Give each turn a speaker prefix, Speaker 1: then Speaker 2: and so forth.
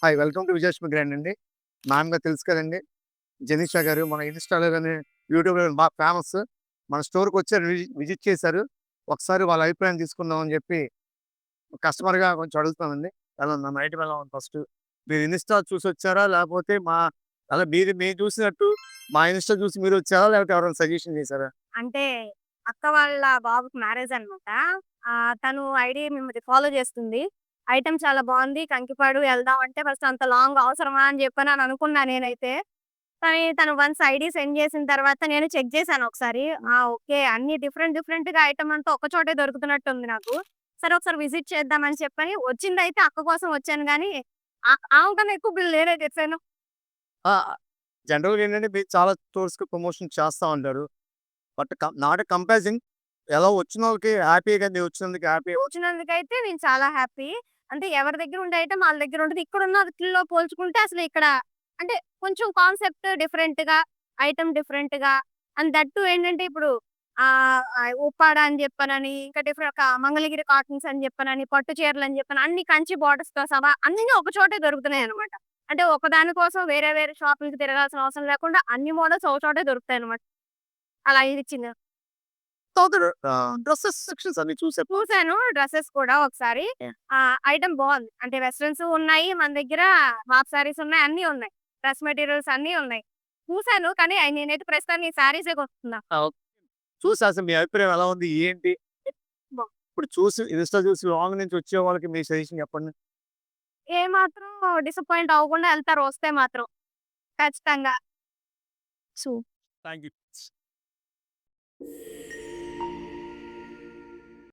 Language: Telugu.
Speaker 1: Hi! Welcome to Vijayalakshmi grand అండి. మామూలుగా తెలుసు కదండీ! జెనీషా గారు మన ఇన్‌స్టాలో గాని, యూట్యూబ్‌లో గాని బాగా ఫేమస్. మన స్టోర్‌కొచ్చారు విజిట్ చేశారు. ఒకసారి వాళ్ళ అభిప్రాయం తీసుకుందాం అని చెప్పి కస్టమర్‌గా కొంచెం అడుగుతున్నానండి. ఎలా ఉంది? మన ఐటెమ్ ఎలా ఉంది ఫస్టు? మీరు ఇన్‌స్టా చూసొచ్చారా? లేకపోతే అలా మేము చూసినట్టు మా ఇన్‌స్టా చూసి మీరొచ్చారా? లేకపోతే ఎవరైనా సజెషన్ చేశారా?
Speaker 2: అంటే అక్క వాళ్ళ బాబుకి మ్యారేజ్ అనమాట. తను ఐడీ మిమ్మల్ని ఫాలో చేస్తుంది. ఐటెమ్ చాలా బావుంది. కంకిపాడు ఎళ్దాం అంటే ఫస్ట్ అంత లాంగ్ అవసరమా అని చెప్పనని అనుకున్నా నేనైతే. కానీ తను వన్స్ ఐడీ సెండ్ చేసిన తర్వాత నేను చెక్ చేశాను ఒకసారి. ఓకే. అన్ని డిఫరెంట్ డిఫరెంట్‌గా ఐటెమ్ అంతా ఒక చోటే దొరుకుతున్నట్టుంది నాకు. సరే ఒకసారి విజిట్ చేద్దామని చెప్పని వచ్చిందైతే అక్క కోసం వచ్చాను గానీ, ఆమె కన్నా ఎక్కువ బిల్ నేనే చేశాను.
Speaker 1: ఆ! జనరల్‌గా ఏంటంటే మీరు చాలా స్టోర్స్‌కి ప్రమోషన్ చేస్తా ఉంటారు. బట్ నాట్ ఎ కంపారిజన్ ఎలా వచ్చినోళ్ళకి హ్యాపీగా మీరు వచ్చినందుకు హ్యాపీ.
Speaker 2: వచ్చినందుకైతే నేను చాలా హ్యాపీ. అంటే ఎవరి దగ్గర ఉండే ఐటెమ్ ఆళ్ళ దగ్గర ఉంటది. ఇక్కడున్న వాటిల్లో పోల్చుకుంటే అసలు ఇక్కడ అంటే కొంచెం కాన్సెప్ట్ డిఫరెంట్‌గా, ఐటెమ్ డిఫరెంట్‌గా అండ్ దట్ టూ ఏంటంటే ఇప్పుడు ఉప్పాడ అని చెప్పనని, ఇంకా మంగళగిరి కాటన్స్ అని చెప్పనని, పట్టు చీరలని చెప్పని అన్ని కంచి బోర్డర్స్‌తో సహా అన్నీ ఒక చోటే దొరుకుతున్నాయన్నమాట. అంటే ఒకదాని కోసం వేరే వేరే షాపులకి తిరగాల్సిన అవసరం లేకుండా అన్ని మోడల్స్ ఒక చోటే దొరుకుతాయన్నమాట. అలా అనిపించింది.
Speaker 1: డ్రెసెస్ సెక్షన్స్ అన్ని చూసారు.
Speaker 2: చూసాను డ్రెసెస్ కూడా ఒకసారి.
Speaker 1: యాహ్!
Speaker 2: ఐటెమ్ బావుంది. అంటే వెస్టర్న్స్ ఉన్నాయి. మన దగ్గర హాఫ్ సారీస్ ఉన్నాయి. అన్నీ ఉన్నాయి. డ్రెస్ మెటీరియల్స్ అన్నీ ఉన్నాయి. చూసాను. కానీ నేనైతే ప్రస్తుతానికి సారీసే కొంటున్నా.
Speaker 1: ఆ! ఓకే. చూసి అసలు మీ అభిప్రాయం ఎలా ఉంది? ఏంటి?
Speaker 2: బా
Speaker 1: ఇప్పుడు చూసి ఇన్‌స్టా చూసి లాంగ్ నుంచి వచ్చే వాళ్ళకి మీ సజెషన్ చెప్పండి.
Speaker 2: ఏమాత్రం డిసప్పాయింట్ అవ్వకుండా ఎళ్తారు వస్తే మాత్రం. ఖచ్చితంగా. సు
Speaker 1: థాంక్ యూ.